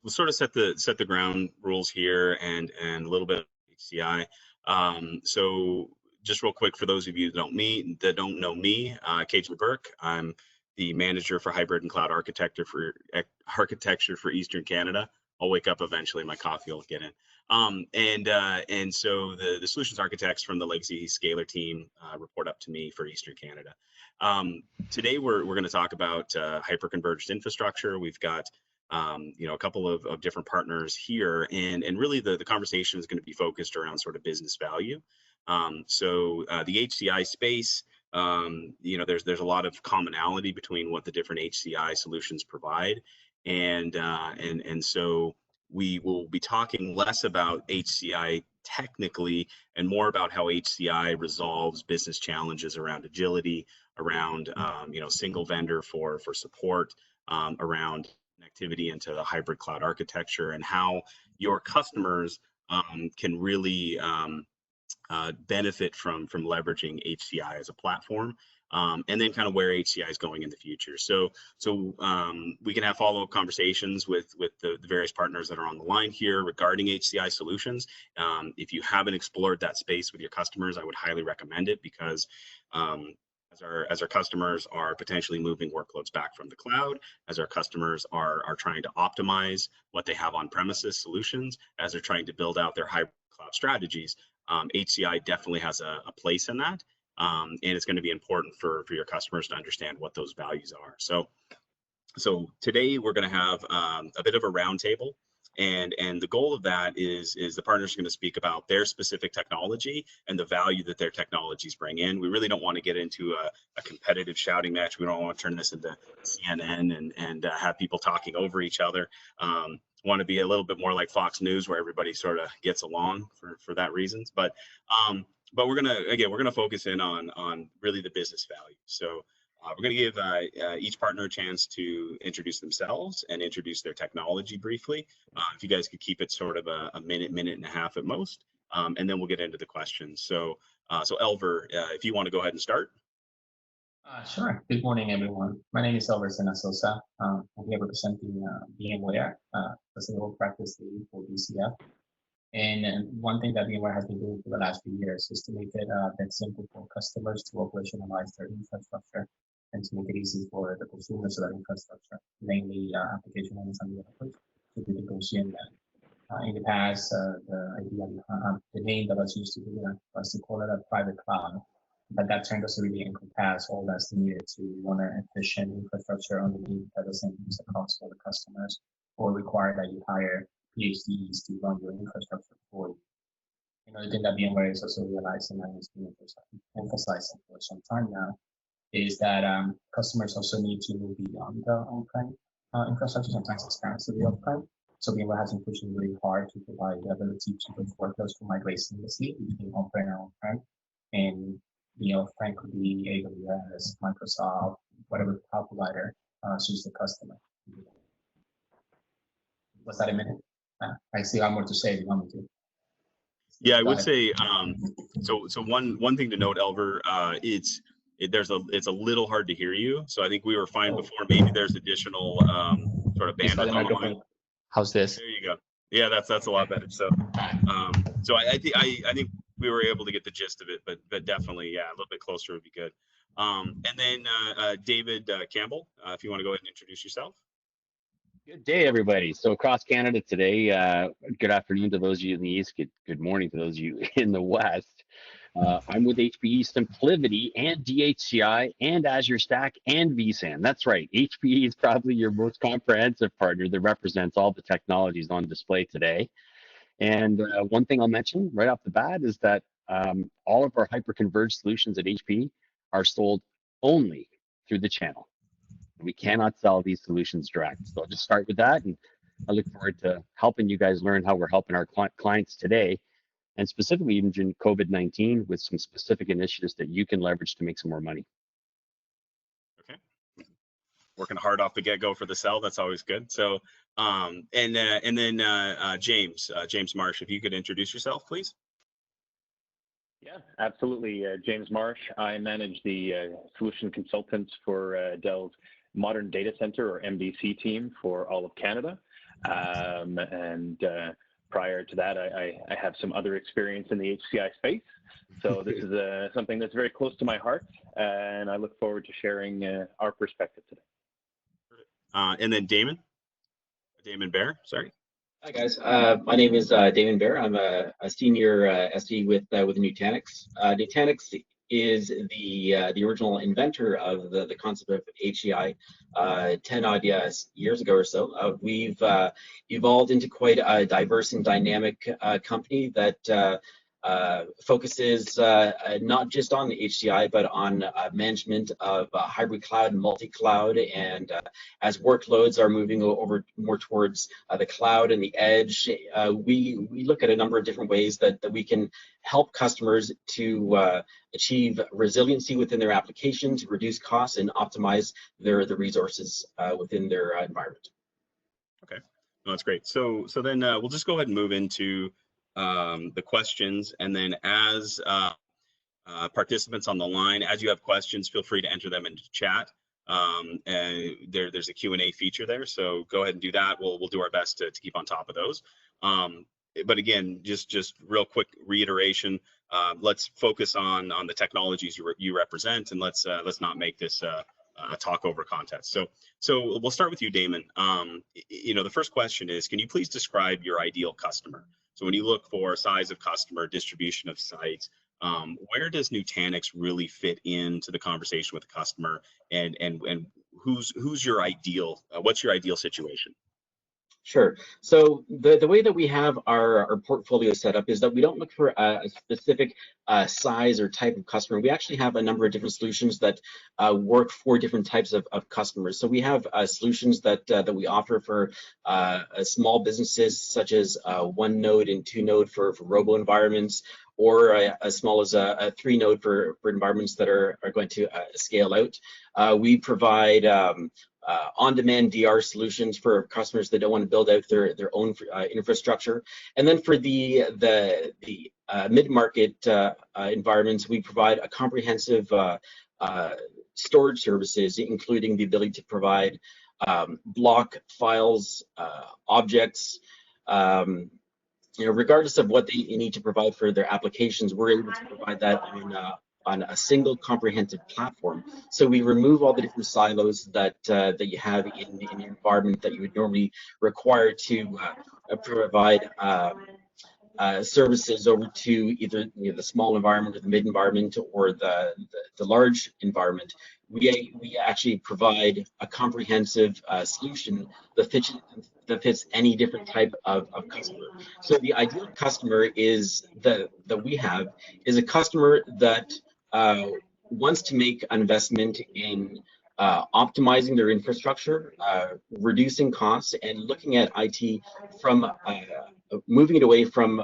we'll sort of set the ground rules here and a little bit of HCI. So just real quick, for those of you that don't know me, Cajun Burke. I'm the manager for hybrid and cloud architecture for Eastern Canada. I'll wake up eventually, my coffee will get in. And so the solutions architects from the legacy Scalar team report up to me for Eastern Canada. Today we're going to talk about hyperconverged infrastructure. We've got a couple of different partners here, and really the conversation is going to be focused around sort of business value. So the HCI space, there's a lot of commonality between what the different HCI solutions provide, and so we will be talking less about HCI technically and more about how HCI resolves business challenges around agility, around single vendor for support, around connectivity into the hybrid cloud architecture, and how your customers can really benefit from leveraging HCI as a platform, and then kind of where HCI is going in the future. So we can have follow-up conversations with the various partners that are on the line here regarding HCI solutions. If you haven't explored that space with your customers, I would highly recommend it, because as our customers are potentially moving workloads back from the cloud, as our customers are trying to optimize what they have on premises solutions, as they're trying to build out their hybrid cloud strategies, HCI definitely has a place in that, and it's going to be important for your customers to understand what those values are. So today we're going to have a bit of a roundtable, and the goal of that is the partners are going to speak about their specific technology and the value that their technologies bring in. We really don't want to get into a competitive shouting match. We don't want to turn this into CNN and have people talking over each other. Want to be a little bit more like Fox News, where everybody sort of gets along for that reasons. But we're gonna focus in on really the business value. So we're gonna give each partner a chance to introduce themselves and introduce their technology briefly. If you guys could keep it sort of a minute and a half at most, and then we'll get into the questions. So Elver, if you want to go ahead and start. Sure. Good morning, everyone. My name is Alverson. I'm here representing VMware as a local practice lead for DCF. And one thing that VMware has been doing for the last few years is to make it that simple for customers to operationalize their infrastructure and to make it easy for the consumers of that infrastructure, mainly application owners and developers, to be able to consume that. In the past, the name that was used to do that was to call it a private cloud. But that term doesn't really encompass all that's needed to run an efficient infrastructure underneath that doesn't use the cost for the customers or require that you hire PhDs to run your infrastructure for you. Another thing that VMware is also realizing and has been emphasizing for some time now is that customers also need to move beyond the on-prem infrastructure, sometimes expand to the off-prem. So VMware has been pushing really hard to provide the ability to those workloads to migrate seamlessly between on-prem and on-prem. And off-prem could be AWS, Microsoft, whatever cloud provider suits the customer. Was that a minute? I see I'm more to say if you want me to. Yeah, I would say so one thing to note, Elver, it's a little hard to hear you. So I think we were fine before. Maybe there's additional sort of bandwidth on the line. How's this? There you go. Yeah, that's a lot better. So I think we were able to get the gist of it, but definitely, yeah, a little bit closer would be good. And then David Campbell, if you want to go ahead and introduce yourself. Good day, everybody. So across Canada today, good afternoon to those of you in the East, good morning to those of you in the West. I'm with HPE SimpliVity and DHCI and Azure Stack and vSAN. That's right, HPE is probably your most comprehensive partner that represents all the technologies on display today. And one thing I'll mention right off the bat is that all of our hyperconverged solutions at HPE are sold only through the channel. We cannot sell these solutions direct. So I'll just start with that, and I look forward to helping you guys learn how we're helping our clients today, and specifically even during COVID-19 with some specific initiatives that you can leverage to make some more money. Okay. Working hard off the get-go for the sell, that's always good. So, and then James Marsh, if you could introduce yourself, please. Yeah, absolutely. James Marsh. I manage the solution consultants for Dell's Modern Data Center, or MDC team, for all of Canada. Prior to that, I have some other experience in the HCI space. So this is something that's very close to my heart, and I look forward to sharing our perspective today. And then Damon Bear, sorry. Hi guys, my name is Damon Bear. I'm a senior SE with Nutanix. Nutanix is the original inventor of the concept of HCI 10 odd years ago or so. We've evolved into quite a diverse and dynamic company that focuses not just on the HCI, but on management of hybrid cloud and multi-cloud. And as workloads are moving over more towards the cloud and the edge, we look at a number of different ways that we can help customers to achieve resiliency within their applications, reduce costs, and optimize the resources within their environment. Okay, no, that's great. So then we'll just go ahead and move into the questions, and then as participants on the line, as you have questions, feel free to enter them into chat. And there's a Q&A feature there, so go ahead and do that. We'll do our best to keep on top of those. But again, just real quick reiteration, let's focus on the technologies you represent, and let's not make this a talk over contest. So we'll start with you, Damon. The first question is, can you please describe your ideal customer? So when you look for size of customer, distribution of sites, where does Nutanix really fit into the conversation with the customer, and who's your ideal? What's your ideal situation? Sure. So the way that we have our portfolio set up is that we don't look for a specific size or type of customer. We actually have a number of different solutions that work for different types of customers. So we have solutions that we offer for small businesses, such as 1 node and 2 node for robo environments, or as small as a 3 node for environments that are going to scale out. We provide on-demand DR solutions for customers that don't want to build out their own infrastructure. And then for the mid-market environments, we provide a comprehensive storage services, including the ability to provide block files, objects, regardless of what they need to provide for their applications. We're able to provide that on a single comprehensive platform. So we remove all the different silos that you have in your environment that you would normally require to provide services over to either the small environment or the mid environment or the large environment. We actually provide a comprehensive solution that fits any different type of customer. So the ideal customer that we have is a customer that wants to make an investment in optimizing their infrastructure, reducing costs, and looking at IT from moving it away from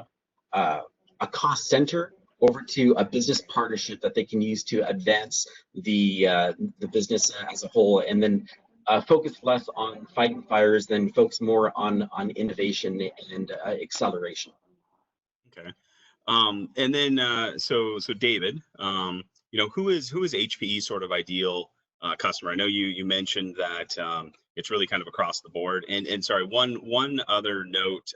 a cost center over to a business partnership that they can use to advance the business as a whole, and then focus less on fighting fires than focus more on innovation and acceleration. Okay. And then so David, who is HPE's sort of ideal customer? I know you mentioned that it's really kind of across the board. And sorry, one other note,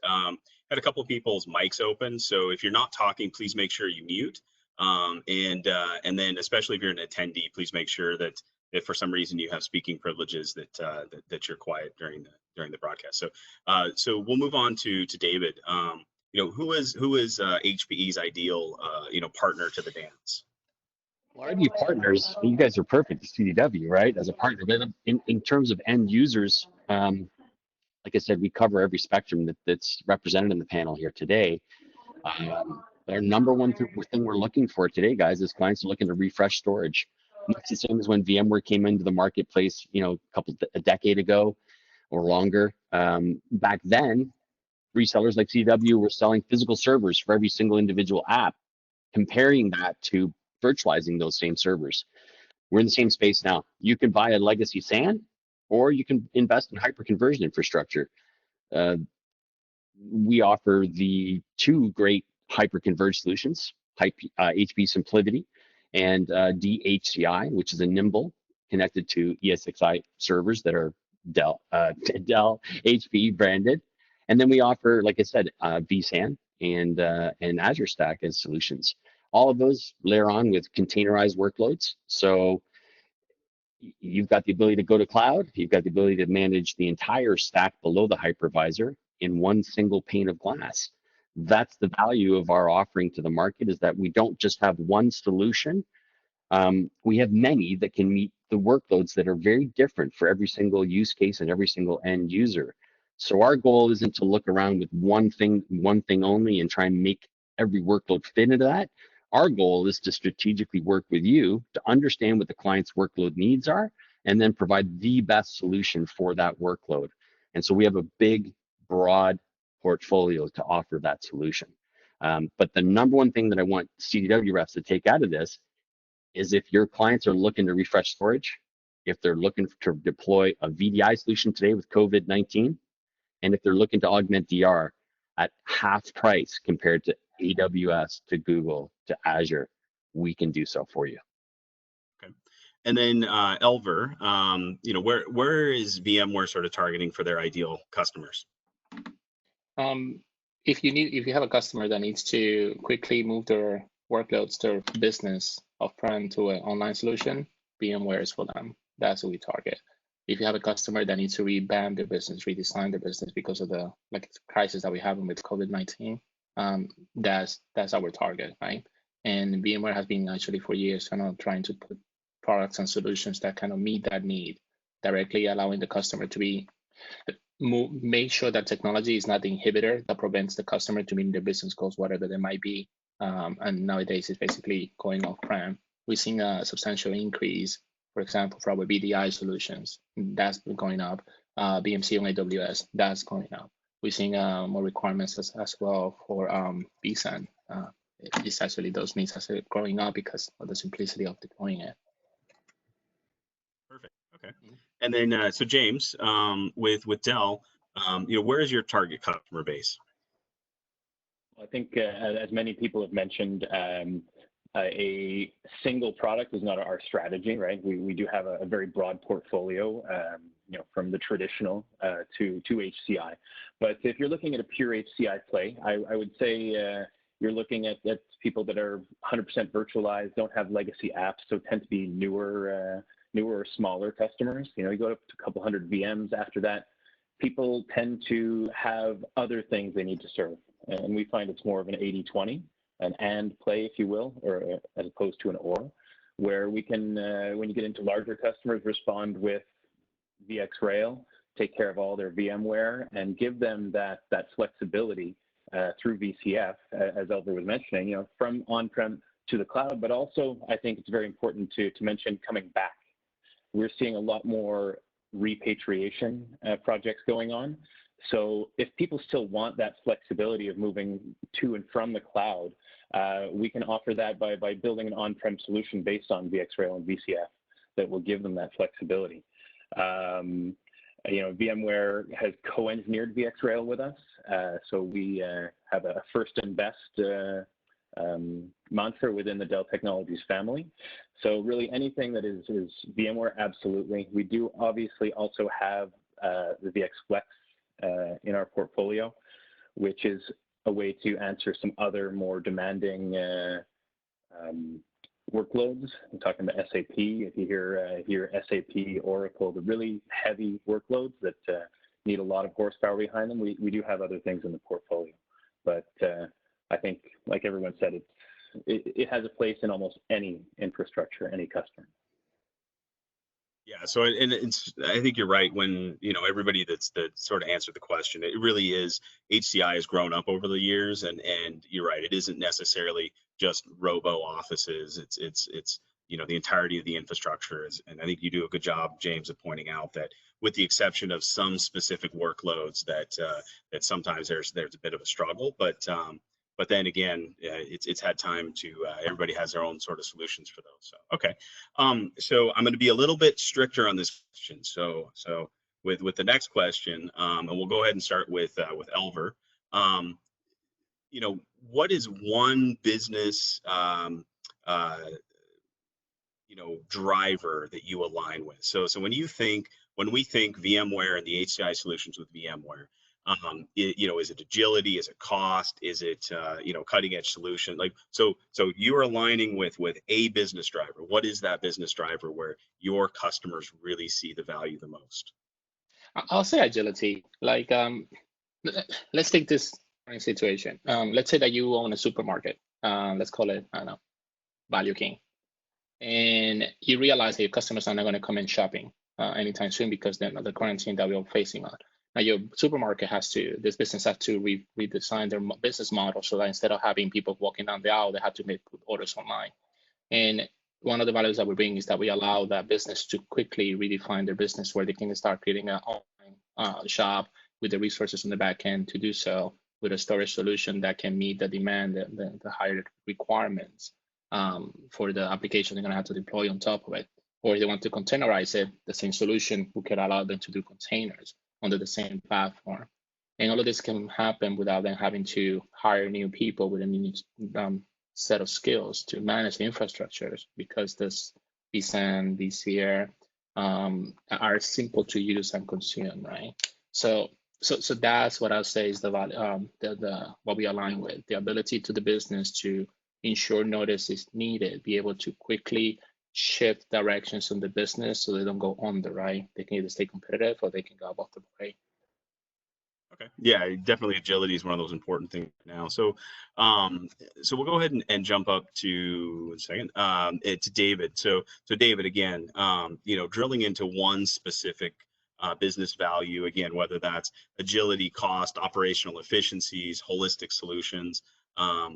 had a couple of people's mics open, so if you're not talking, please make sure you mute. And then especially if you're an attendee, please make sure that if for some reason you have speaking privileges that you're quiet during the broadcast. So we'll move on to David. Who is HPE's ideal partner to the dance? Well, ideal partners, you guys are perfect, CDW, right? As a partner, but in terms of end users, like I said, we cover every spectrum that's represented in the panel here today. Our number one thing we're looking for today, guys, is clients are looking to refresh storage. Much the same as when VMware came into the marketplace, a decade ago or longer. Back then, resellers like CDW were selling physical servers for every single individual app, comparing that to virtualizing those same servers. We're in the same space now. You can buy a legacy SAN, or you can invest in hyperconversion infrastructure. We offer the 2 great hyperconverged solutions, HPE SimpliVity and DHCI, which is a nimble connected to ESXi servers that are Dell HPE branded. And then we offer, like I said, vSAN and Azure Stack as solutions. All of those layer on with containerized workloads. So you've got the ability to go to cloud. You've got the ability to manage the entire stack below the hypervisor in one single pane of glass. That's the value of our offering to the market, is that we don't just have one solution. We have many that can meet the workloads that are very different for every single use case and every single end user. So our goal isn't to look around with one thing only and try and make every workload fit into that. Our goal is to strategically work with you to understand what the client's workload needs are and then provide the best solution for that workload. And so we have a big, broad portfolio to offer that solution. But the number one thing that I want CDW reps to take out of this is, if your clients are looking to refresh storage, if they're looking to deploy a VDI solution today with COVID-19, and if they're looking to augment DR at half price compared to AWS, to Google, to Azure, we can do so for you. Okay. And then Elver, where is VMware sort of targeting for their ideal customers? If you have a customer that needs to quickly move their workloads, their business off-prem to an online solution, VMware is for them. That's what we target. If you have a customer that needs to revamp their business, redesign their business because of the crisis that we have with COVID-19, that's our target, right? And VMware has been actually for years kind of trying to put products and solutions that kind of meet that need, directly allowing the customer to make sure that technology is not the inhibitor that prevents the customer to meet their business goals, whatever they might be. And nowadays it's basically going off-prem. We've seen a substantial increase, for example, for our VDI solutions, that's been going up. BMC on AWS, that's going up. We're seeing more requirements as well for vSAN. It's actually, those needs are growing up because of the simplicity of deploying it. Perfect. Okay. And then, so James, with Dell, where is your target customer base? I think, as many people have mentioned, a single product is not our strategy, right? We do have a very broad portfolio, from the traditional to HCI. But if you're looking at a pure HCI play, I would say you're looking at people that are 100% virtualized, don't have legacy apps, so tend to be newer or smaller customers. You go up to a couple hundred VMs. After that, people tend to have other things they need to serve. And we find it's more of an 80-20, an and play, if you will, or as opposed to an or, where we can, when you get into larger customers, respond with VxRail, take care of all their VMware, and give them that flexibility through VCF, as Elver was mentioning, from on-prem to the cloud. But also, I think it's very important to mention coming back. We're seeing a lot more repatriation projects going on. So if people still want that flexibility of moving to and from the cloud, we can offer that by building an on-prem solution based on VxRail and VCF that will give them that flexibility. VMware has co-engineered VxRail with us, so we have a first and best mantra within the Dell Technologies family. So really anything that is VMware, absolutely. We do obviously also have the VxFlex in our portfolio, which is a way to answer some other more demanding workloads. I'm talking about SAP. If you hear SAP, Oracle, the really heavy workloads that need a lot of horsepower behind them, we do have other things in the portfolio. But I think, like everyone said, it has a place in almost any infrastructure, any customer. Yeah, so I think you're right when everybody that sort of answered the question. It really is, HCI has grown up over the years, and you're right. It isn't necessarily just robo offices. It's the entirety of the infrastructure is, and I think you do a good job, James, of pointing out that with the exception of some specific workloads that sometimes there's a bit of a struggle, but then again, it's had time to, everybody has their own sort of solutions for those. So, okay. So I'm going to be a little bit stricter on this question. So with the next question, and we'll go ahead and start with Elver. What is one business, driver that you align with? So when we think VMware and the HCI solutions with VMware, Is it agility? Is it cost? Is it cutting edge solution? Like so you're aligning with a business driver. What is that business driver where your customers really see the value the most? I'll say agility. Like let's take this situation. Let's say that you own a supermarket. Let's call it, I don't know, Value King. And you realize that your customers are not going to come in shopping anytime soon because then the quarantine that we're facing on. Now your supermarket this business has to redesign their business model so that instead of having people walking down the aisle, they have to make orders online. And one of the values that we bring is that we allow that business to quickly redefine their business where they can start creating an online shop with the resources on the back end to do so, with a storage solution that can meet the demand, the higher requirements for the application they're going to have to deploy on top of it. Or if they want to containerize it, the same solution we could allow them to do containers under the same platform. And all of this can happen without them having to hire new people with a new set of skills to manage the infrastructures, because this vSAN, vSphere are simple to use and consume, right? So that's what I'll say is the value, what we align with, the ability to the business to ensure notice is needed, be able to quickly shift directions on the business so they don't go under, right? They can either stay competitive or they can go above the plate. Okay. Yeah, definitely agility is one of those important things now. So we'll go ahead and jump up to a second. To David. So David, again, drilling into one specific business value, again, whether that's agility, cost, operational efficiencies, holistic solutions,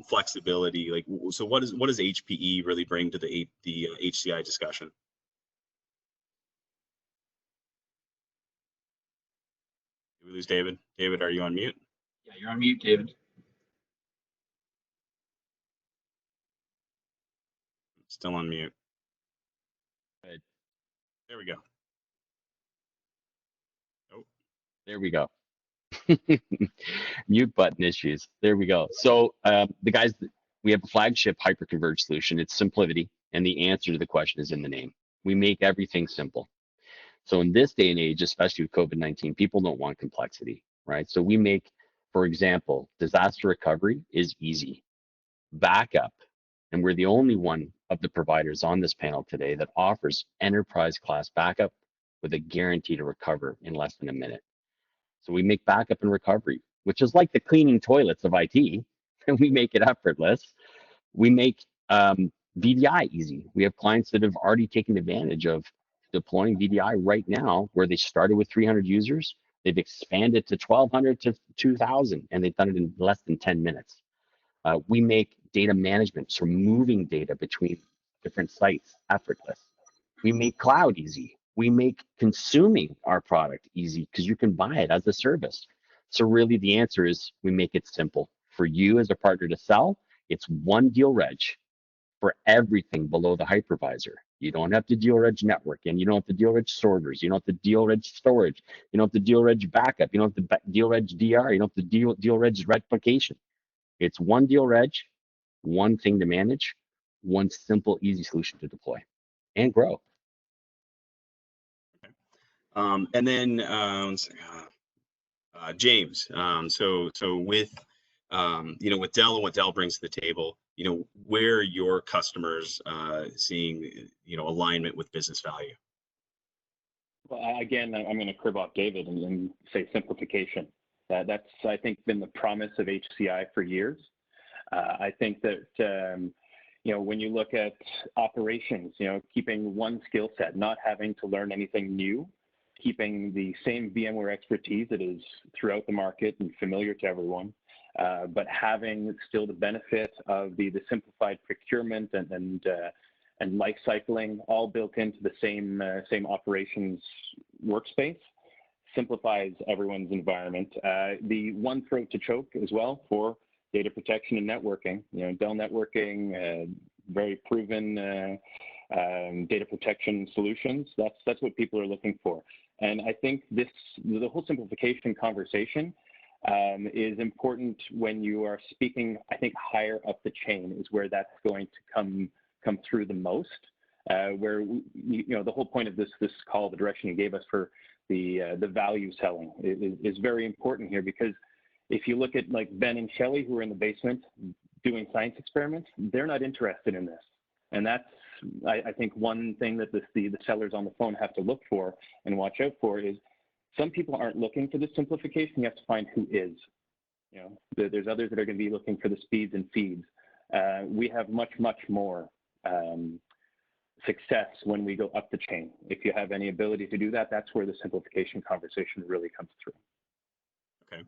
flexibility. Like, so what does HPE really bring to the HCI discussion? Did we lose David? David, are you on mute? Yeah, you're on mute, David. Still on mute. Good. There we go. Oh, there we go. Mute button issues. There we go. So we have a flagship hyperconverged solution. It's SimpliVity, and the answer to the question is in the name. We make everything simple. So in this day and age, especially with COVID-19, people don't want complexity, right? So we make, for example, disaster recovery is easy. Backup, and we're the only one of the providers on this panel today that offers enterprise class backup with a guarantee to recover in less than a minute. So we make backup and recovery, which is like the cleaning toilets of IT, and we make it effortless. We make VDI easy. We have clients that have already taken advantage of deploying VDI right now, where they started with 300 users, they've expanded to 1,200 to 2,000, and they've done it in less than 10 minutes. We make data management, so moving data between different sites, effortless. We make cloud easy. We make consuming our product easy because you can buy it as a service. So really the answer is we make it simple. For you as a partner to sell, it's one deal reg for everything below the hypervisor. You don't have to deal reg network, and you don't have to deal reg servers. You don't have to deal reg storage. You don't have to deal reg backup. You don't have to deal reg DR. You don't have to deal reg replication. It's one deal reg, one thing to manage, one simple, easy solution to deploy and grow. Okay. And then James. So with with Dell and what Dell brings to the table, where are your customers seeing alignment with business value? Well, again, I'm going to crib off David and say simplification. That's, I think, been the promise of HCI for years. I think that when you look at operations, keeping one skill set, not having to learn anything new, keeping the same VMware expertise that is throughout the market and familiar to everyone, but having still the benefit of the simplified procurement and life cycling all built into the same operations workspace, simplifies everyone's environment. The one throat to choke as well for data protection and networking. Dell networking, very proven data protection solutions. That's what people are looking for. And I think the whole simplification conversation is important when you are speaking, I think, higher up the chain is where that's going to come through the most. Where the whole point of this call, the direction you gave us for the value selling is very important here, because if you look at like Ben and Shelley, who are in the basement doing science experiments, they're not interested in this. And that's, I think, one thing that the sellers on the phone have to look for and watch out for is some people aren't looking for the simplification. You have to find who is. You know, there's others that are going to be looking for the speeds and feeds. We have much more success when we go up the chain. If you have any ability to do that, that's where the simplification conversation really comes through. Okay.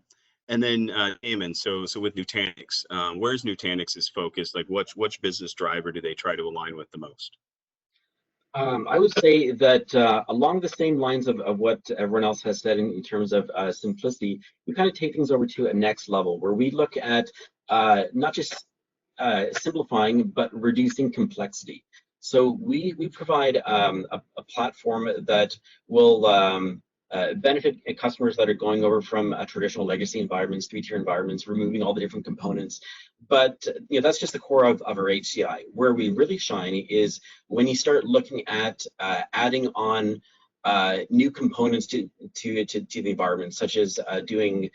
And then Damon, so with Nutanix, where's Nutanix's focus? Like which business driver do they try to align with the most? I would say that along the same lines of what everyone else has said in terms of simplicity, we kind of take things over to a next level where we look at not just simplifying, but reducing complexity. So we provide a platform that will benefit customers that are going over from traditional legacy environments, three-tier environments, removing all the different components. But you know, that's just the core of our HCI. Where we really shine is when you start looking at adding on new components to the environment, such as doing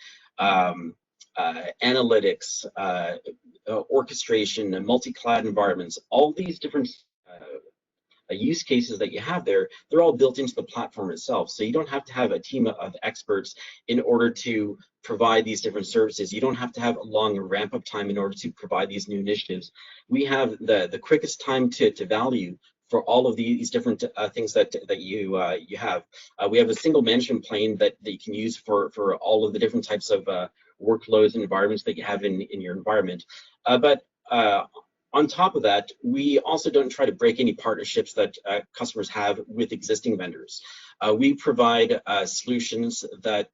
analytics, orchestration, and multi-cloud environments. All these different use cases that you have there, they're all built into the platform itself. So you don't have to have a team of experts in order to provide these different services. You don't have to have a long ramp-up time in order to provide these new initiatives. We have the quickest time to value for all of these different things that you have. We have a single management plane that you can use for all of the different types of workloads and environments that you have in your environment. But on top of that, we also don't try to break any partnerships that customers have with existing vendors. We provide solutions that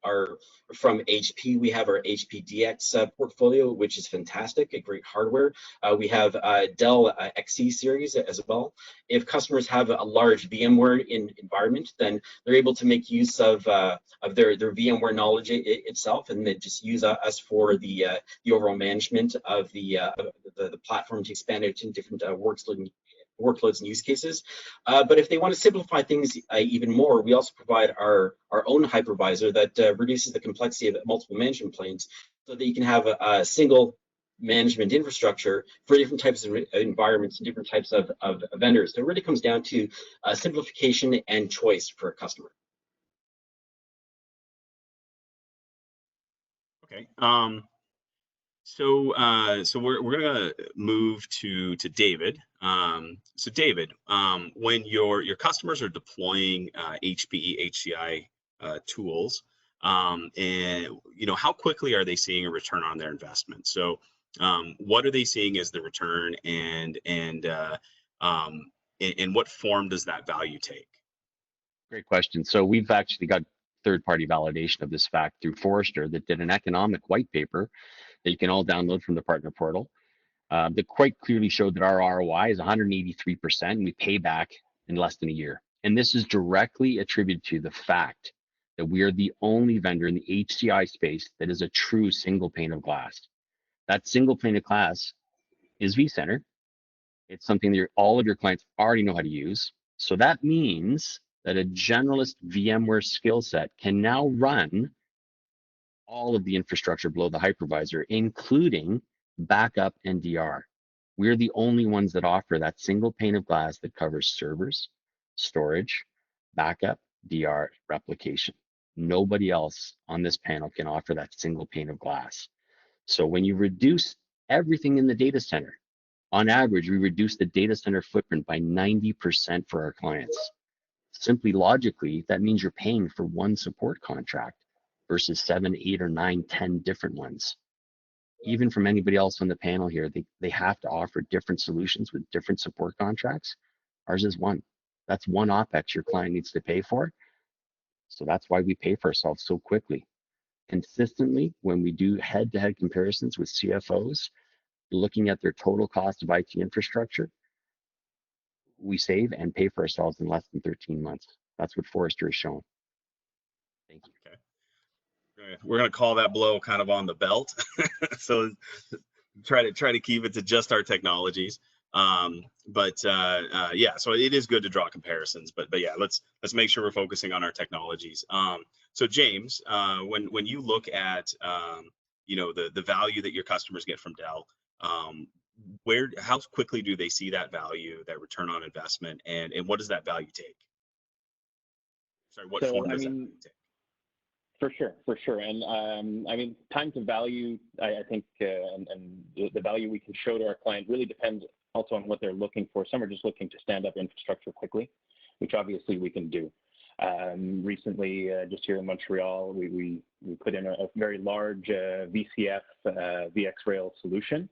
are from HP. We have our HP DX portfolio, which is fantastic, a great hardware. We have Dell XC series as well. If customers have a large VMware environment, then they're able to make use of their VMware knowledge itself, and they just use us for the overall management of the platform to expand it into different workloads and use cases. But if they want to simplify things even more, we also provide our own hypervisor that reduces the complexity of multiple management planes so that you can have a single management infrastructure for different types of environments and different types of vendors. So it really comes down to simplification and choice for a customer. Okay. So we're gonna move to David. So David, when your customers are deploying HPE HCI tools, and you know, how quickly are they seeing a return on their investment? So what are they seeing as the return, and in what form does that value take? Great question. So we've actually got third-party validation of this fact through Forrester that did an economic white paper that you can all download from the partner portal that quite clearly showed that our ROI is 183% and we pay back in less than a year. And this is directly attributed to the fact that we are the only vendor in the HCI space that is a true single pane of glass. That single pane of glass is vCenter. It's something that all of your clients already know how to use. So that means that a generalist VMware skill set can now run all of the infrastructure below the hypervisor, including backup and DR. We're the only ones that offer that single pane of glass that covers servers, storage, backup, DR, replication. Nobody else on this panel can offer that single pane of glass. So when you reduce everything in the data center, on average, we reduce the data center footprint by 90% for our clients. Simply logically, that means you're paying for one support contract versus 7, 8, or 9, 10 different ones. Even from anybody else on the panel here, they have to offer different solutions with different support contracts. Ours is one. That's one OpEx your client needs to pay for. So that's why we pay for ourselves so quickly. Consistently, when we do head-to-head comparisons with CFOs, looking at their total cost of IT infrastructure, we save and pay for ourselves in less than 13 months. That's what Forrester has shown. Thank you. Okay. We're going to call that blow kind of on the belt. So try to keep it to just our technologies. Yeah, so it is good to draw comparisons, but yeah, let's make sure we're focusing on our technologies. So James, when you look at the value that your customers get from Dell, how quickly do they see that value, that return on investment, and what does that value take? Sorry, what form does that value take? For sure. And I mean, time to value, I think, and the value we can show to our client really depends also on what they're looking for. Some are just looking to stand up infrastructure quickly, which obviously we can do. Recently, just here in Montreal, we put in a very large VCF VxRail solution,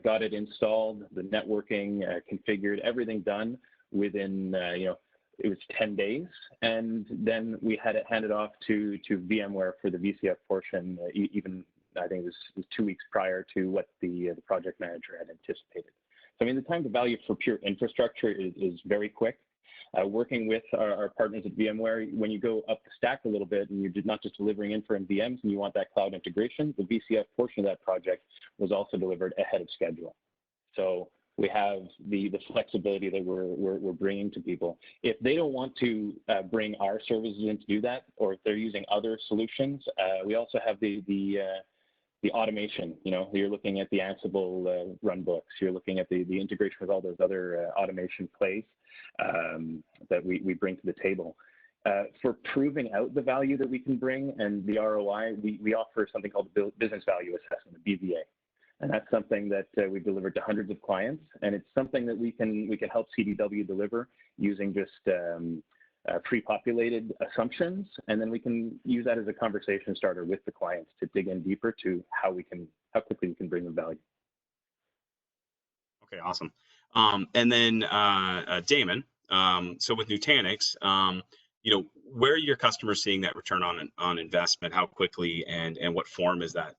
got it installed, the networking configured, everything done within, it was 10 days, and then we had it handed off to VMware for the VCF portion, even I think it was 2 weeks prior to what the project manager had anticipated. So I mean, the time to value for pure infrastructure is very quick. Working with our partners at VMware, when you go up the stack a little bit and you're not just delivering infra and VMs and you want that cloud integration, the VCF portion of that project was also delivered ahead of schedule. So we have the flexibility that we're bringing to people. If they don't want to bring our services in to do that, or if they're using other solutions, we also have the automation. You're looking at the Ansible runbooks. You're looking at the integration with all those other automation plays that we bring to the table. For proving out the value that we can bring and the ROI, we offer something called the Business Value Assessment, the BVA. And that's something that we delivered to hundreds of clients, and it's something that we can help CDW deliver using just pre-populated assumptions, and then we can use that as a conversation starter with the clients to dig in deeper to how quickly we can bring them value. Okay, awesome. And then Damon, so with Nutanix, where are your customers seeing that return on investment? How quickly and what form is that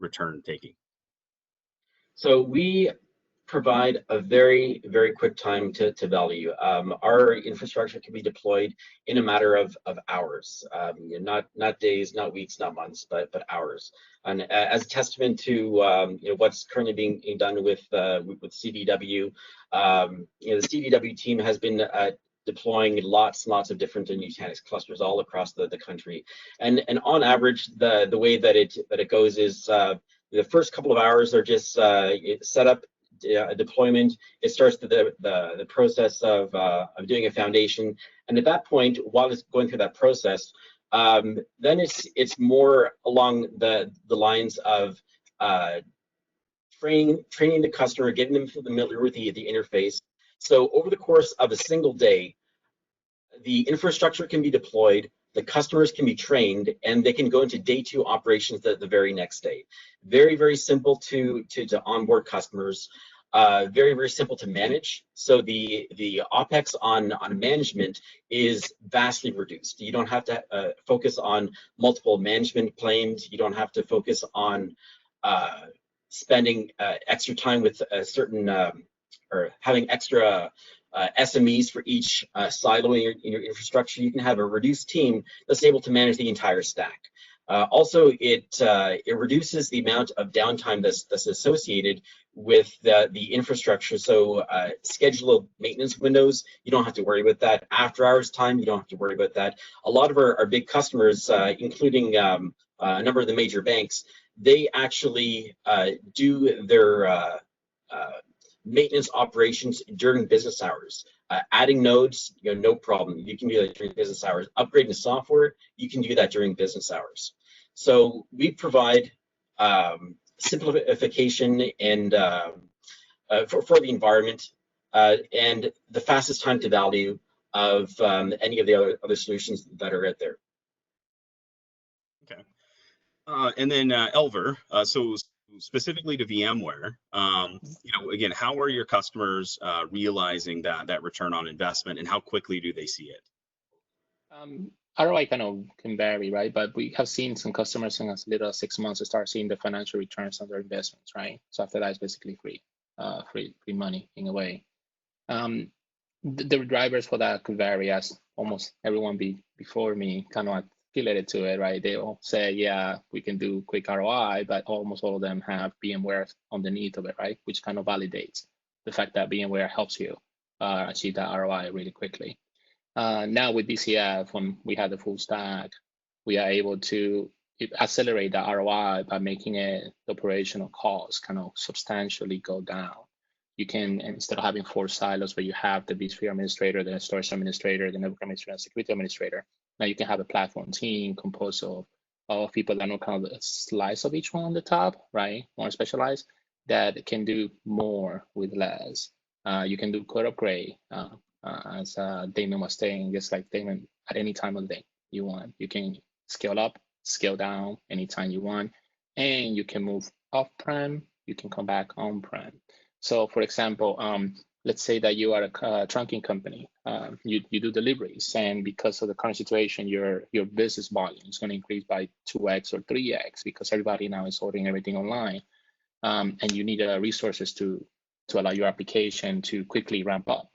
return taking? So we provide a very, very quick time to value. Our infrastructure can be deployed in a matter of hours, not days, not weeks, not months, but hours. And as a testament to what's currently being done with CDW, the CDW team has been deploying lots and lots of different Nutanix clusters all across the country. And on average, the way that it goes is the first couple of hours are just set up a deployment. It starts the process of doing a foundation, and at that point, while it's going through that process, then it's more along the lines of training the customer, getting them familiar with the interface. So over the course of a single day, the infrastructure can be deployed, the customers can be trained, and they can go into day 2 operations the very next day. Very, very simple to onboard customers. Very, very simple to manage. So the OpEx on management is vastly reduced. You don't have to focus on multiple management planes. You don't have to focus on spending extra time with certain or having extra SMEs for each silo in your infrastructure. You can have a reduced team that's able to manage the entire stack. Also, it reduces the amount of downtime that's associated with the infrastructure. So scheduled maintenance windows, you don't have to worry about that. After hours time, you don't have to worry about that. A lot of our big customers, including a number of the major banks, they actually do their maintenance operations during business hours. Adding nodes, no problem. You can do that during business hours. Upgrading software, you can do that during business hours. So we provide simplification and for the environment and the fastest time to value of any of the other solutions that are out there. Okay. And then Elver, so specifically to VMware, again, how are your customers realizing that return on investment, and how quickly do they see it? ROI can vary, right? But we have seen some customers in as little as 6 months to start seeing the financial returns on their investments, right? So after that, it's basically free money in a way. The drivers for that could vary, as almost everyone before me kind of related to it, right? They all say, yeah, we can do quick ROI, but almost all of them have VMware underneath of it, right? Which kind of validates the fact that VMware helps you achieve that ROI really quickly. Now with DCF, when we have the full stack, we are able to accelerate the ROI by making it the operational cost kind of substantially go down. You can, instead of having 4 silos where you have the vSphere administrator, the storage administrator, the network administrator, and security administrator, now you can have a platform team composed of people that know kind of a slice of each one on the top, right? More specialized, that can do more with less. You can do code upgrade, as Damon was saying, just like Damon, at any time of the day you want. You can scale up, scale down anytime you want, and you can move off-prem, you can come back on-prem. So for example, let's say that you are a trunking company, you do deliveries, and because of the current situation, your business volume is going to increase by 2x or 3x because everybody now is ordering everything online, and you need resources to allow your application to quickly ramp up.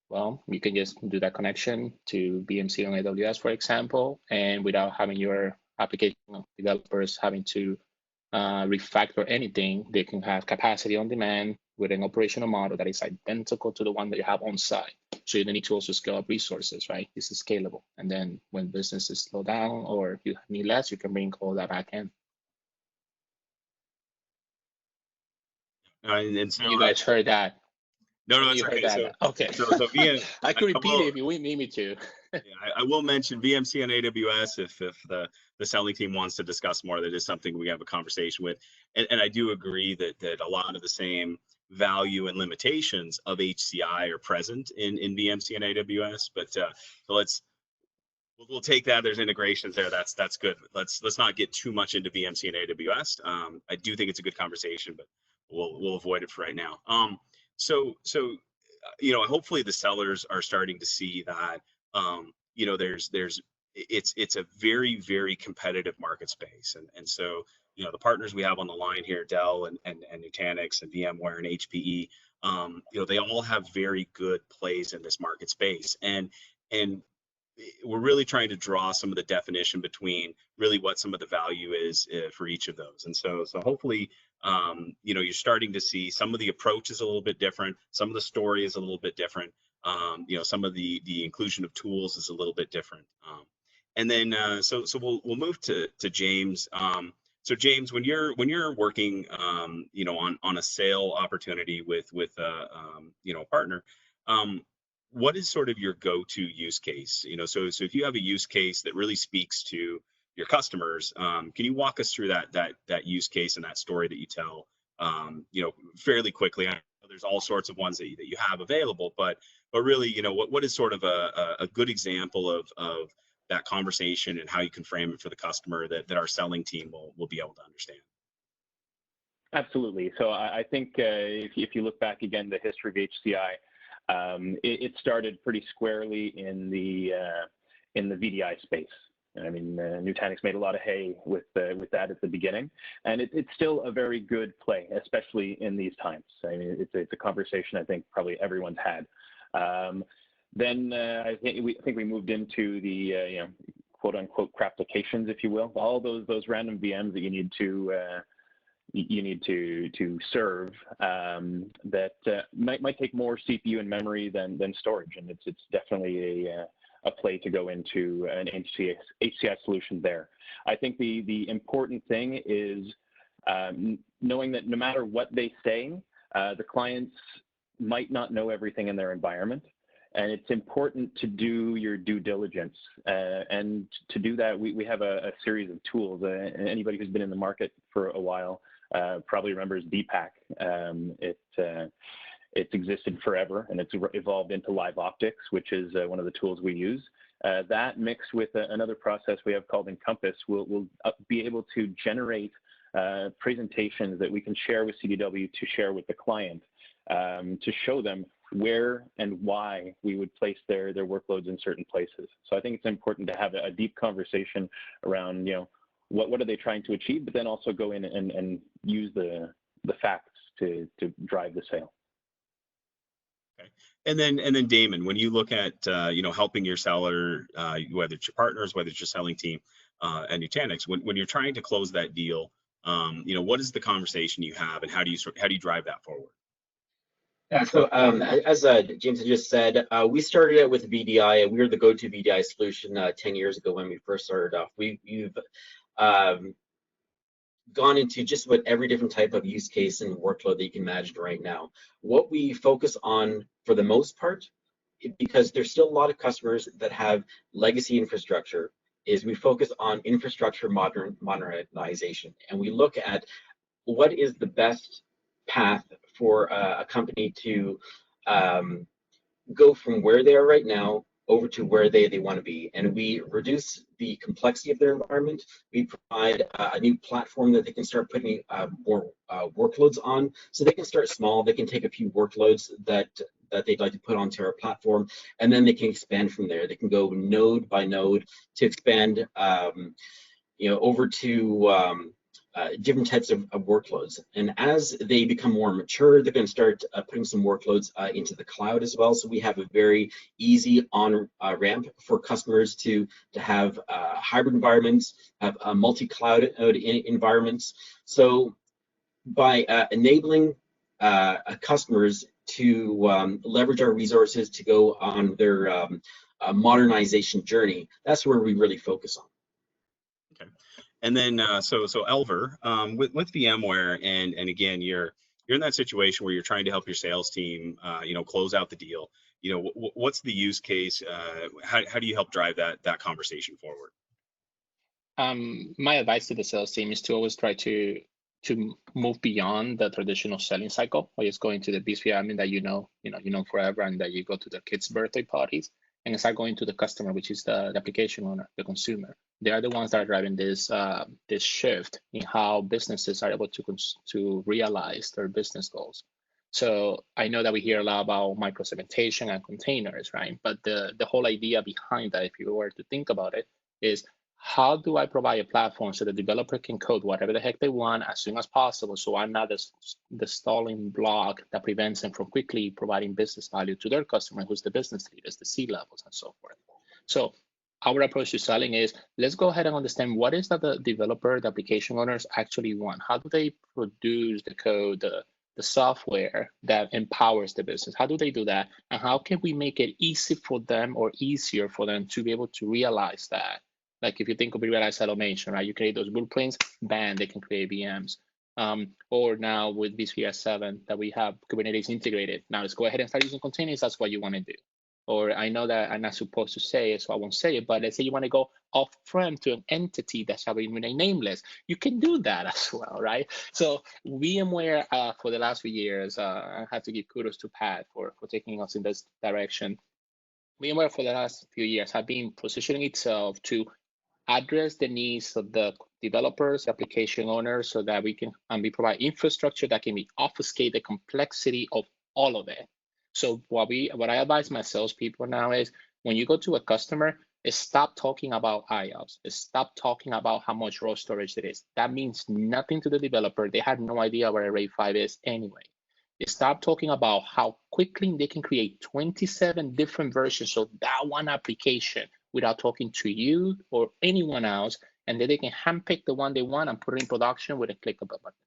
Well, you can just do that connection to VMC on AWS, for example, and without having your application developers having to refactor anything, they can have capacity on demand with an operational model that is identical to the one that you have on site. So you don't need to also scale up resources, right? This is scalable. And then when businesses slow down or you need less, you can bring all that back in. And so you guys heard that. No, it's okay. Okay. So VM, I could repeat it if you need me to. Yeah, I will mention VMC and AWS if the selling team wants to discuss more. That is something we have a conversation with, and I do agree that a lot of the same value and limitations of HCI are present in VMC and AWS. But so we'll take that. There's integrations there. That's good. Let's not get too much into VMC and AWS. I do think it's a good conversation, but we'll avoid it for right now. So hopefully the sellers are starting to see that it's a very, very competitive market space, and so the partners we have on the line here, Dell and Nutanix and VMware and HPE, they all have very good plays in this market space, and we're really trying to draw some of the definition between really what some of the value is for each of those. And so hopefully, you're starting to see some of the approach is a little bit different. Some of the story is a little bit different. Some of the inclusion of tools is a little bit different. And then, so we'll move to James. So James, when you're working, on a sale opportunity with a partner, what is sort of your go-to use case? So if you have a use case that really speaks to your customers, can you walk us through that use case and that story that you tell, fairly quickly? I know there's all sorts of ones that you have available, but really, what is sort of a good example of that conversation and how you can frame it for the customer that our selling team will be able to understand? Absolutely. So I think if you look back again, the history of HCI, it started pretty squarely in the VDI space. I mean, Nutanix made a lot of hay with that at the begining, and it's still a very good play, especially in these times. I mean, it's a conversation I think probably everyone's had. Then I think we moved into the quote unquote crapplications, if you will, all those random VMs that you need to serve that might take more CPU and memory than storage, and it's definitely a play to go into an HCI solution there. I think the important thing is knowing that no matter what they say, the clients might not know everything in their environment, and it's important to do your due diligence. And to do that, we have a series of tools. Anybody who's been in the market for a while probably remembers DPAC. It's existed forever, and it's evolved into Live Optics, which is one of the tools we use. That mixed with another process we have called Encompass will be able to generate presentations that we can share with CDW to share with the client to show them where and why we would place their workloads in certain places. So I think it's important to have a deep conversation around, what are they trying to achieve, but then also go in and use the facts to drive the sale. Okay. And then Damon, when you look at helping your seller, whether it's your partners, whether it's your selling team, and Nutanix, when you're trying to close that deal, what is the conversation you have, and how do you drive that forward? Yeah, so as James had just said, we started out with VDI. We were the go-to VDI solution 10 years ago when we first started off. We've gone into just about every different type of use case and workload that you can imagine right now. What we focus on for the most part, because there's still a lot of customers that have legacy infrastructure, is we focus on infrastructure modernization, and we look at what is the best path for a company to go from where they are right now over to where they want to be. And we reduce the complexity of their environment. We provide a new platform that they can start putting more workloads on. So they can start small. They can take a few workloads that they'd like to put onto our platform, and then they can expand from there. They can go node by node to expand, over to different types of workloads. And as they become more mature, they're going to start putting some workloads into the cloud as well. So we have a very easy on ramp for customers to have hybrid environments, have multi-cloud environments. So by enabling customers to leverage our resources to go on their modernization journey, that's where we really focus on. Okay. And then so Elver, with VMware, and again, you're in that situation where you're trying to help your sales team close out the deal. What's the use case? How do you help drive that conversation forward? My advice to the sales team is to always try to move beyond the traditional selling cycle, or just going to the BSV that you know forever, and that you go to their kids' birthday parties, and start going to the customer, which is the application owner, the consumer. They are the ones that are driving this shift in how businesses are able to realize their business goals. So I know that we hear a lot about micro-segmentation and containers, right? But the whole idea behind that, if you were to think about it, is how do I provide a platform so the developer can code whatever the heck they want as soon as possible, so I'm not the stalling block that prevents them from quickly providing business value to their customer, who's the business leaders, the C-levels, and so forth. So our approach to selling is, let's go ahead and understand what is that the developer, the application owners actually want. How do they produce the code, the software that empowers the business? How do they do that? And how can we make it easy for them, or easier for them, to be able to realize that? Like if you think of realized automation, right? You create those blueprints, bam, they can create VMs. Or now with vSphere 7 that we have Kubernetes integrated. Now let's go ahead and start using containers. That's what you want to do. Or I know that I'm not supposed to say it, so I won't say it, but let's say you want to go off-prem to an entity that shall be nameless. You can do that as well, right? So VMware for the last few years, I have to give kudos to Pat for taking us in this direction. VMware for the last few years have been positioning itself to address the needs of the developers, application owners, so that we provide infrastructure that can obfuscate the complexity of all of it. So what I advise my salespeople now is, when you go to a customer, is stop talking about IOPS. Stop talking about how much raw storage it is. That means nothing to the developer. They have no idea what Array 5 is anyway. Stop talking about how quickly they can create 27 different versions of that one application without talking to you or anyone else, and then they can handpick the one they want and put it in production with a click of a button.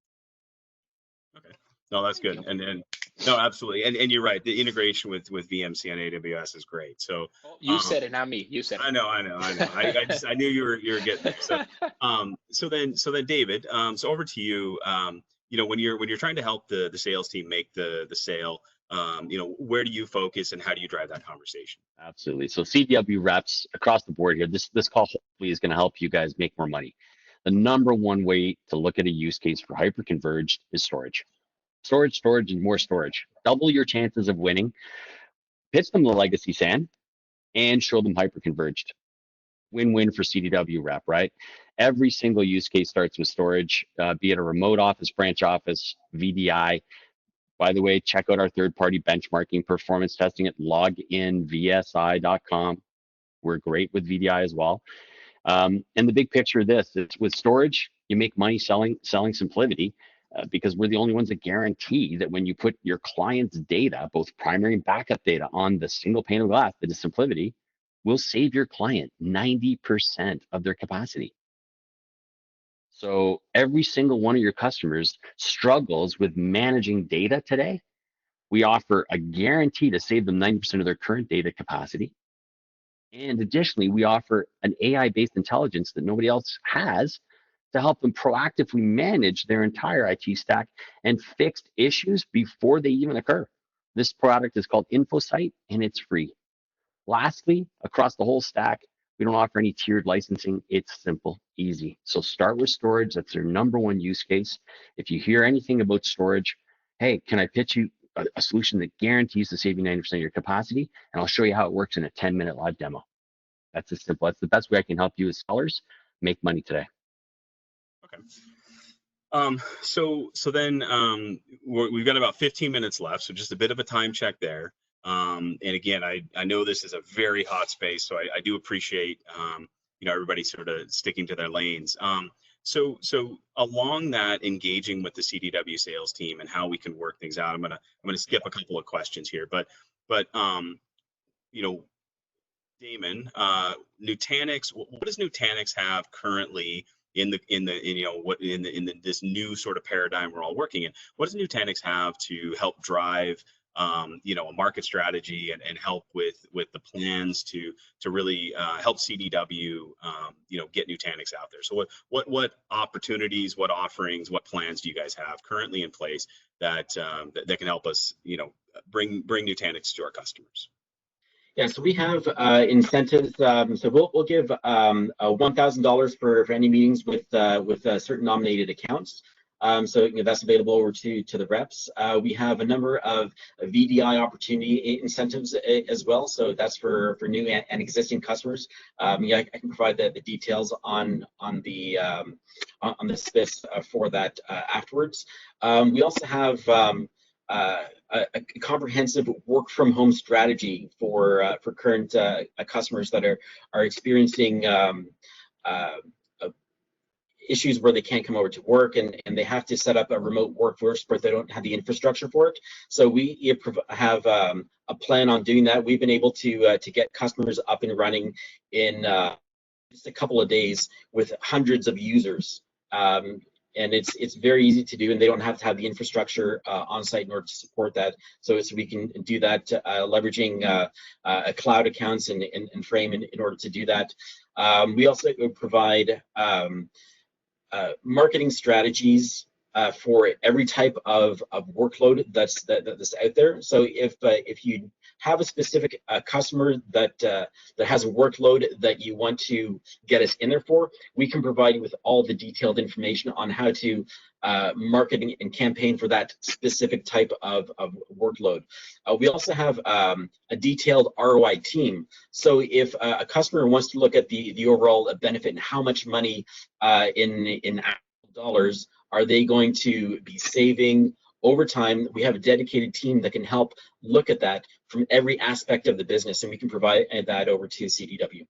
Okay, no, that's good. And no, absolutely, and you're right. The integration with VMC on AWS is great. So you said it, not me. You said it. I know. I knew you were getting it. So so then David, so over to you. When you're trying to help the sales team make the sale, where do you focus and how do you drive that conversation? Absolutely. So CDW reps across the board here, this call hopefully is going to help you guys make more money. The number one way to look at a use case for hyperconverged is storage. Storage, and more storage. Double your chances of winning. Pitch them the legacy SAN and show them hyperconverged. Win-win for CDW rep, right? Every single use case starts with storage, be it a remote office, branch office, VDI. By the way, check out our third-party benchmarking performance testing at loginvsi.com. We're great with VDI as well. And the big picture of this is, with storage, you make money selling SimpliVity, because we're the only ones that guarantee that when you put your client's data, both primary and backup data, on the single pane of glass that is SimpliVity, we'll save your client 90% of their capacity. So every single one of your customers struggles with managing data today We offer a guarantee to save them 90% of their current data capacity. And additionally, we offer an AI-based intelligence that nobody else has to help them proactively manage their entire IT stack and fix issues before they even occur. This product is called InfoSight, and it's free. Lastly, across the whole stack, we don't offer any tiered licensing. It's simple, easy. So start with storage. That's their #1 use case. If you hear anything about storage, hey, can I pitch you a solution that guarantees to save you 90% of your capacity? And I'll show you how it works in a 10-minute live demo. That's as simple. That's the best way I can help you as sellers make money today. Okay. So then we've got about 15 minutes left, so just a bit of a time check there. And again, I know this is a very hot space, so I do appreciate everybody sort of sticking to their lanes. So along that, engaging with the CDW sales team and how we can work things out. I'm gonna skip a couple of questions here, but Damon, Nutanix. What does Nutanix have currently in this new sort of paradigm we're all working in? What does Nutanix have to help drive a market strategy and help with the plans to really help CDW get Nutanix out there? So what opportunities, what offerings, what plans do you guys have currently in place that can help us bring Nutanix to our customers? Yeah, so we have incentives. So we'll give $1,000 for any meetings with certain nominated accounts. So that's available over to the reps. We have a number of VDI opportunity incentives as well. So that's for new and existing customers. I can provide the details on the SPIFs for that afterwards. We also have a comprehensive work from home strategy for current customers that are experiencing issues where they can't come over to work and they have to set up a remote workforce, but they don't have the infrastructure for it. So we have a plan on doing that. We've been able to get customers up and running in just a couple of days with hundreds of users. And it's very easy to do, and they don't have to have the infrastructure on site in order to support that. So we can do that leveraging cloud accounts and Frame in order to do that. We also provide marketing strategies for every type of workload that's out there. So if you have a specific customer that has a workload that you want to get us in there for, we can provide you with all the detailed information on how to market and campaign for that specific type of workload. We also have a detailed ROI team. So if a customer wants to look at the overall benefit and how much money in actual dollars are they going to be saving over time, we have a dedicated team that can help look at that from every aspect of the business, and we can provide that over to CDW.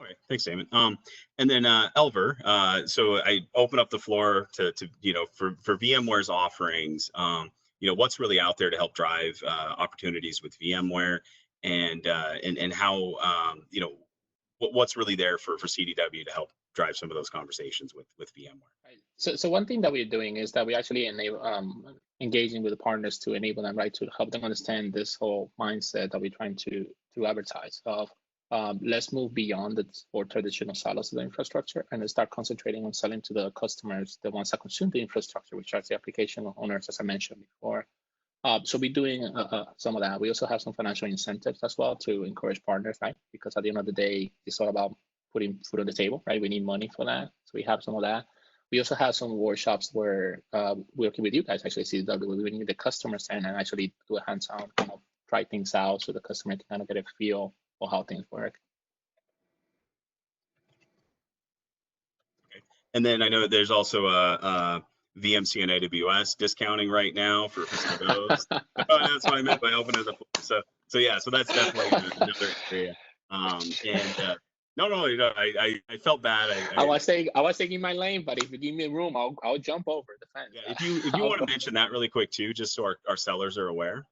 Okay, thanks, Damon. And then Elver. So I open up the floor to for VMware's offerings. What's really out there to help drive opportunities with VMware, and how what's really there for CDW to help drive some of those conversations with VMware. Right. So one thing that we're doing is that we actually enable engaging with the partners to enable them, right, to help them understand this whole mindset that we're trying to advertise of let's move beyond the more traditional silos of the infrastructure and start concentrating on selling to the customers, the ones that consume the infrastructure, which are the application owners, as I mentioned before. So we're doing some of that. We also have some financial incentives as well to encourage partners, right? Because at the end of the day, it's all about putting food on the table, right? We need money for that. So we have some of that. We also have some workshops where we're working with you guys, actually, CDW, we bring the customers in and actually do a hands-on, kind of try things out so the customer can kind of get a feel for how things work. Okay. And then I know there's also a VMC and AWS discounting right now for some of those. That's what I meant by opening the floor. So yeah, so that's definitely another area. No, I felt bad. I was taking my lane, but if you give me room, I'll jump over the fence. Yeah, if you want to mention that really quick too, just so our sellers are aware.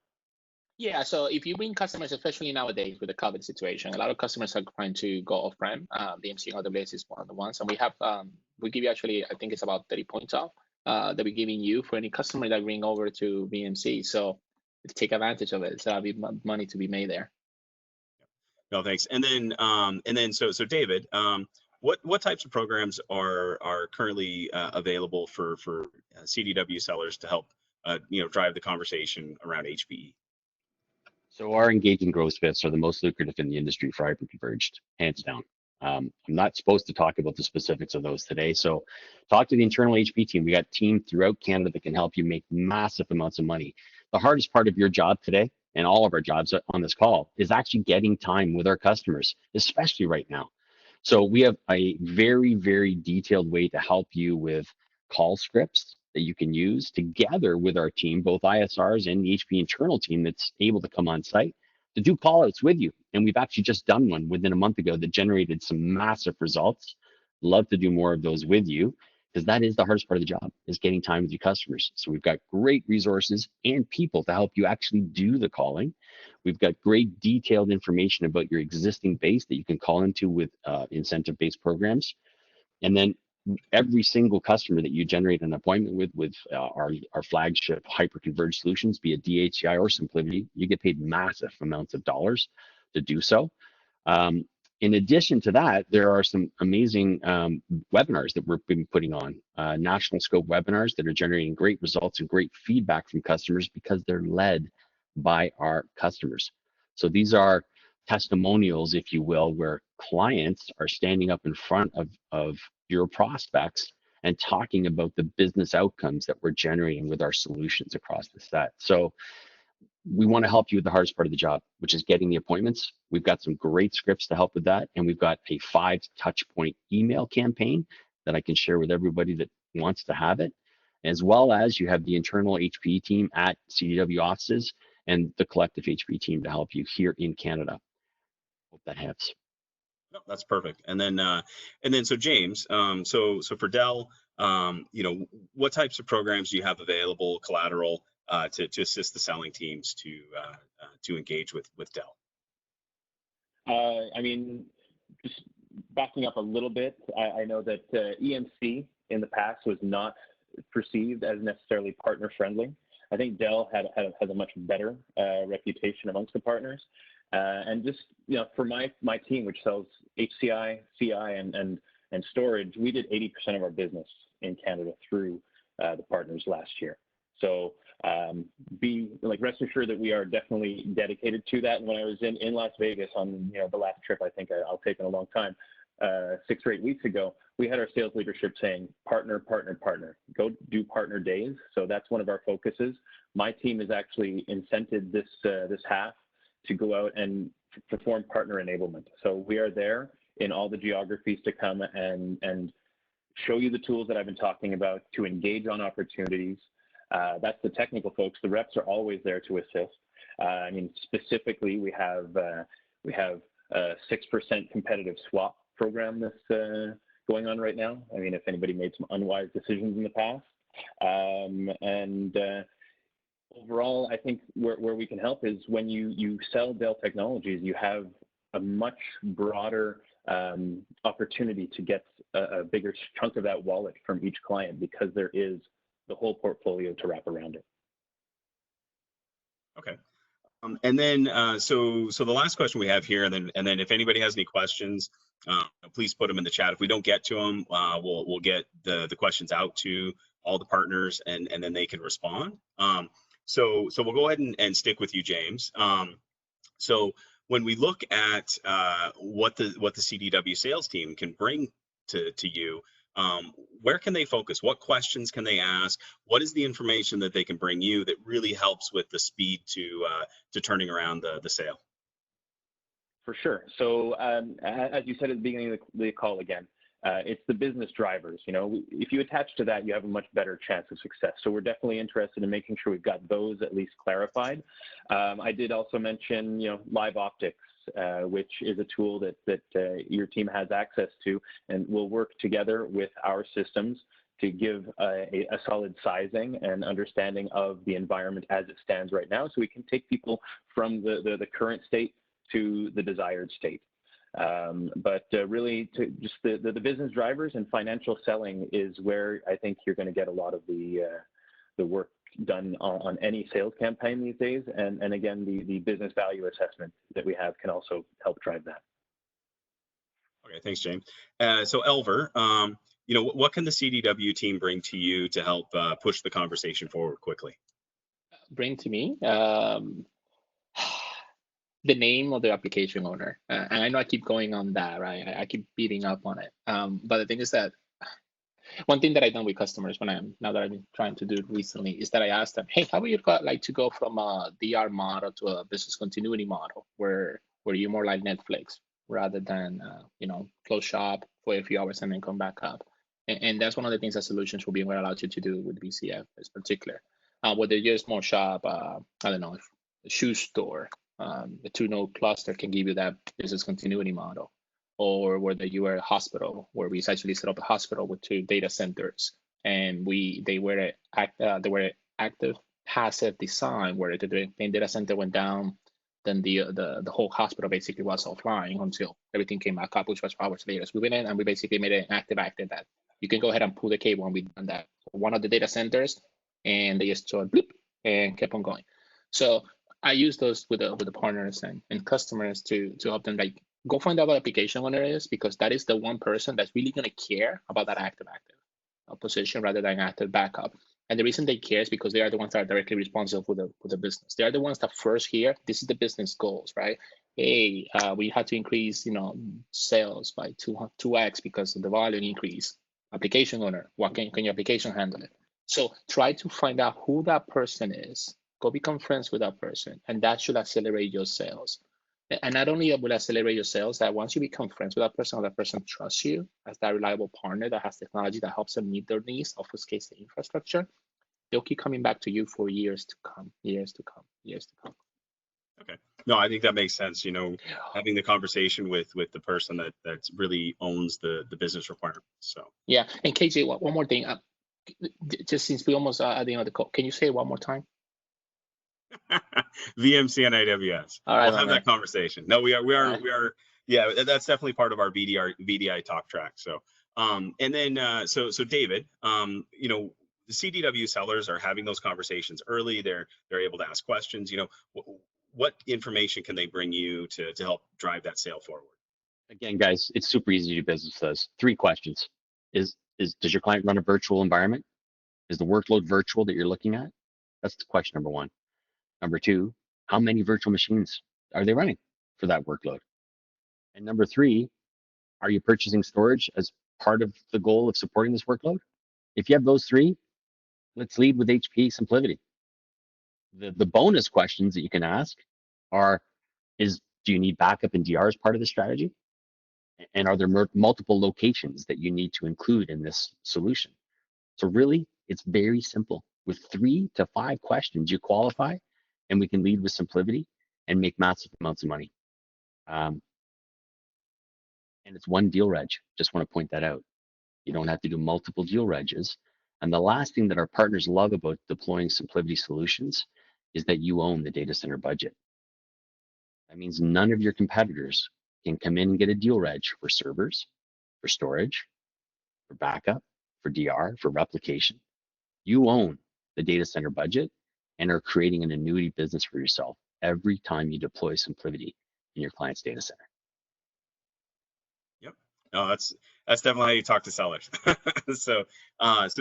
Yeah, so if you bring customers, especially nowadays with the COVID situation, a lot of customers are trying to go off-prem. VMC and AWS is one of the ones, and we have we give you actually, I think it's about 30 points off that we're giving you for any customer that bring over to BMC. So take advantage of it. So there'll be money to be made there. No, thanks. And then so David, what types of programs are currently available for CDW sellers to help drive the conversation around HPE? So our engaging growth spiffs are the most lucrative in the industry for hyperconverged, hands down. I'm not supposed to talk about the specifics of those today. So talk to the internal HP team. We got teams throughout Canada that can help you make massive amounts of money. The hardest part of your job today, and all of our jobs on this call, is actually getting time with our customers, especially right now. So we have a very, very detailed way to help you with call scripts that you can use together with our team, both ISRs and the HP internal team that's able to come on site to do call outs with you. And we've actually just done one within a month ago that generated some massive results. Love to do more of those with you, because that is the hardest part of the job, is getting time with your customers. So we've got great resources and people to help you actually do the calling. We've got great detailed information about your existing base that you can call into with incentive-based programs. And then every single customer that you generate an appointment with our flagship hyper-converged solutions, be it HCI or SimpliVity, you get paid massive amounts of dollars to do so. In addition to that, there are some amazing webinars that we've been putting on, national scope webinars that are generating great results and great feedback from customers because they're led by our customers. So these are testimonials, if you will, where clients are standing up in front of your prospects and talking about the business outcomes that we're generating with our solutions across the set. So we want to help you with the hardest part of the job, which is getting the appointments. We've got some great scripts to help with that. And we've got a 5 touch point email campaign that I can share with everybody that wants to have it, as well as you have the internal HPE team at CDW offices and the collective HPE team to help you here in Canada. Hope that helps. No, that's perfect. And then so James, so for Dell, what types of programs do you have available, collateral, to assist the selling teams to engage with Dell? I mean, just backing up a little bit, I know that EMC in the past was not perceived as necessarily partner friendly. I think Dell has a much better reputation amongst the partners. And just, for my team, which sells HCI, CI, and storage, we did 80% of our business in Canada through the partners last year. So rest assured that we are definitely dedicated to that. And when I was in Las Vegas on the last trip, I think I'll take in a long time, 6 or 8 weeks ago, we had our sales leadership saying partner, partner, partner. Go do partner days. So that's one of our focuses. My team is actually incented this half to go out and perform partner enablement. So we are there in all the geographies to come and show you the tools that I've been talking about to engage on opportunities. That's the technical folks. The reps are always there to assist. I mean, specifically, we have a 6% competitive swap program that's going on right now. I mean, if anybody made some unwise decisions in the past. Overall, I think where we can help is when you sell Dell Technologies, you have a much broader opportunity to get a bigger chunk of that wallet from each client because there is the whole portfolio to wrap around it. Okay. And then, so the last question we have here, and then if anybody has any questions, please put them in the chat. If we don't get to them, we'll get the questions out to all the partners, and then they can respond. So we'll go ahead and stick with you, James. So when we look at what the CDW sales team can bring to you, where can they focus? What questions can they ask? What is the information that they can bring you that really helps with the speed to turning around the sale? For sure. So as you said at the beginning of the call again, it's the business drivers. If you attach to that, you have a much better chance of success. So we're definitely interested in making sure we've got those at least clarified. I did also mention, Live Optics, which is a tool that your team has access to, and will work together with our systems to give a solid sizing and understanding of the environment as it stands right now, so we can take people from the current state to the desired state. But really, to just the business drivers and financial selling is where I think you're going to get a lot of the work done on any sales campaign these days. And again, the business value assessment that we have can also help drive that. Okay, thanks, James. So Elver, what can the CDW team bring to you to help push the conversation forward quickly? Bring to me the name of the application owner. And I know I keep going on that, right? I keep beating up on it. But the thing is that one thing that I've done with customers now that I've been trying to do it recently is that I ask them, hey, how would you like to go from a DR model to a business continuity model where you're more like Netflix rather than, close shop for a few hours and then come back up. And that's one of the things that solutions will be allowed you to do with BCF in particular. Whether you're a small shop, I don't know, a shoe store, the 2-node cluster can give you that business continuity model, or whether you are a hospital, where we essentially set up a hospital with 2 data centers, and they were active passive design where the main data center went down, then the whole hospital basically was offline until everything came back up, which was hours later. So we went in and we basically made it active that you can go ahead and pull the cable, and we've done that for one of the data centers, and they just sort of bloop and kept on going. So I use those with the partners and customers to help them go find out what application owner is, because that is the one person that's really going to care about that active position rather than active backup. And the reason they care is because they are the ones that are directly responsible for the business. They are the ones that first hear, this is the business goals, right? Hey, we had to increase, sales by 2x because of the volume increase. Application owner, what can your application handle it? So try to find out who that person is. Go become friends with that person, and that should accelerate your sales. And not only will accelerate your sales, that once you become friends with that person, or that person trusts you as that reliable partner that has technology that helps them meet their needs, obfuscates the infrastructure, they'll keep coming back to you for years to come, years to come, years to come. Okay. No, I think that makes sense. Having the conversation with the person that really owns the business requirements. So yeah. And KJ, one more thing. Just since we almost are at the end of the call, can you say it one more time? VMC and AWS. All right, we'll have that conversation. No, we are. Yeah, that's definitely part of our VDI talk track. So, and then so David, the CDW sellers are having those conversations early. They're able to ask questions. What information can they bring you to help drive that sale forward? Again, guys, it's super easy to do business with us. 3 questions: does your client run a virtual environment? Is the workload virtual that you're looking at? That's question number 1. Number 2, how many virtual machines are they running for that workload? And number 3, are you purchasing storage as part of the goal of supporting this workload? If you have those 3, let's lead with HPE SimpliVity. The bonus questions that you can ask are, do you need backup and DR as part of the strategy? And are there multiple locations that you need to include in this solution? So really, it's very simple. With 3 to 5 questions, you qualify, and we can lead with SimpliVity and make massive amounts of money. And it's one deal reg. Just want to point that out. You don't have to do multiple deal regs. And the last thing that our partners love about deploying SimpliVity solutions is that you own the data center budget. That means none of your competitors can come in and get a deal reg for servers, for storage, for backup, for DR, for replication. You own the data center budget and are creating an annuity business for yourself every time you deploy SimpliVity in your client's data center. Yep. No, that's definitely how you talk to sellers. So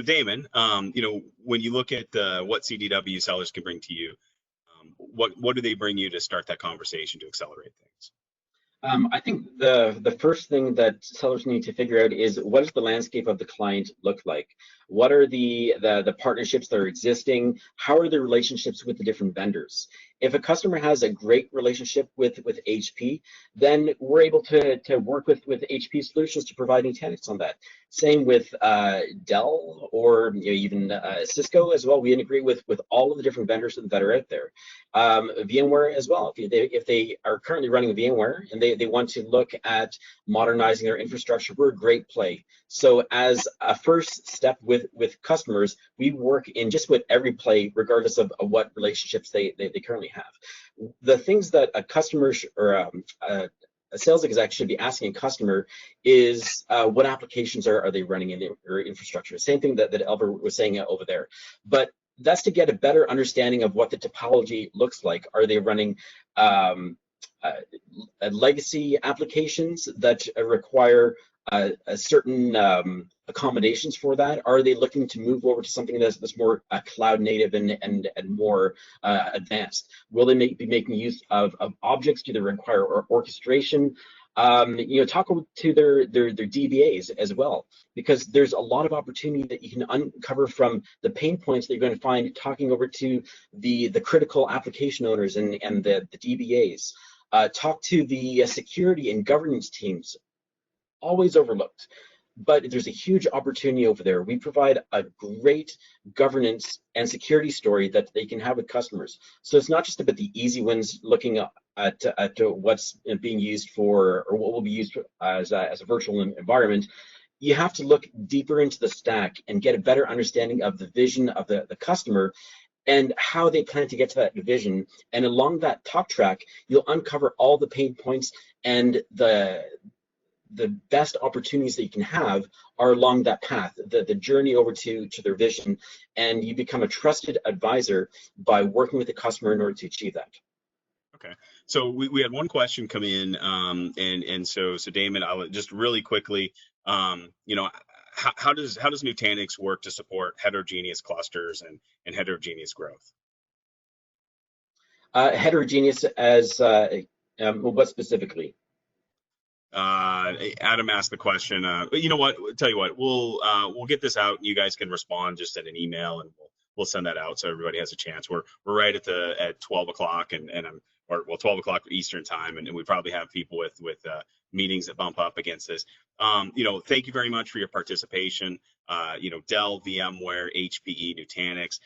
Damon, when you look at what CDW sellers can bring to you, what do they bring you to start that conversation to accelerate things? I think the first thing that sellers need to figure out is, what does the landscape of the client look like? What are the partnerships that are existing? How are the relationships with the different vendors? If a customer has a great relationship with HP, then we're able to work with HP solutions to provide Nutanix on that. Same with Dell or even Cisco as well. We integrate with all of the different vendors that are out there. VMware as well. If they are currently running VMware and they want to look at modernizing their infrastructure, we're a great play. So as a first step with customers, we work in just with every play, regardless of what relationships they currently have. The things that a customer or a a sales exec should be asking a customer is what applications are they running in their infrastructure. Same thing that Elver was saying over there. But that's to get a better understanding of what the topology looks like. Are they running legacy applications that require a certain accommodations for that? Are they looking to move over to something that's more cloud native and more advanced? Will they be making use of objects? Do they require orchestration? Talk to their DBAs as well, because there's a lot of opportunity that you can uncover from the pain points that you're going to find talking over to the critical application owners and the DBAs. Talk to the security and governance teams, always overlooked, but there's a huge opportunity over there. We provide a great governance and security story that they can have with customers. So it's not just about the easy wins looking at what's being used for, or what will be used as a virtual environment. You have to look deeper into the stack and get a better understanding of the vision of the customer and how they plan to get to that vision. And along that talk track, you'll uncover all the pain points, and the best opportunities that you can have are along that path, the journey over to their vision, and you become a trusted advisor by working with the customer in order to achieve that. Okay, so we had one question come in, and so Damon, I'll just really quickly, how does Nutanix work to support heterogeneous clusters and heterogeneous growth? Heterogeneous as what specifically? Adam asked the question. You know what? Tell you what, we'll get this out, and you guys can respond just at an email, and we'll send that out so everybody has a chance. We're right at 12 o'clock, and 12 o'clock Eastern time, and we probably have people with meetings that bump up against this. Thank you very much for your participation. Dell, VMware, HPE, Nutanix,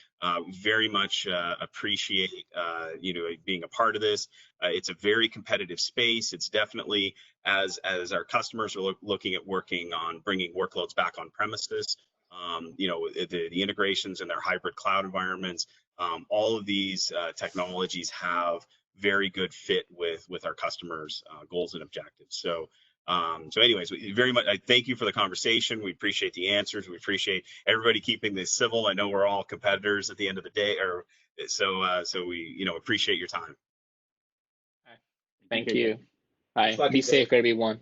very much appreciate being a part of this. It's a very competitive space. It's definitely, as our customers are looking at working on bringing workloads back on premises, the integrations in their hybrid cloud environments, all of these technologies have very good fit with our customers' goals and objectives. So anyways, very much, I thank you for the conversation. We appreciate the answers. We appreciate everybody keeping this civil. I know we're all competitors at the end of the day, so we appreciate your time. Thank you. Bye. Be safe, everyone.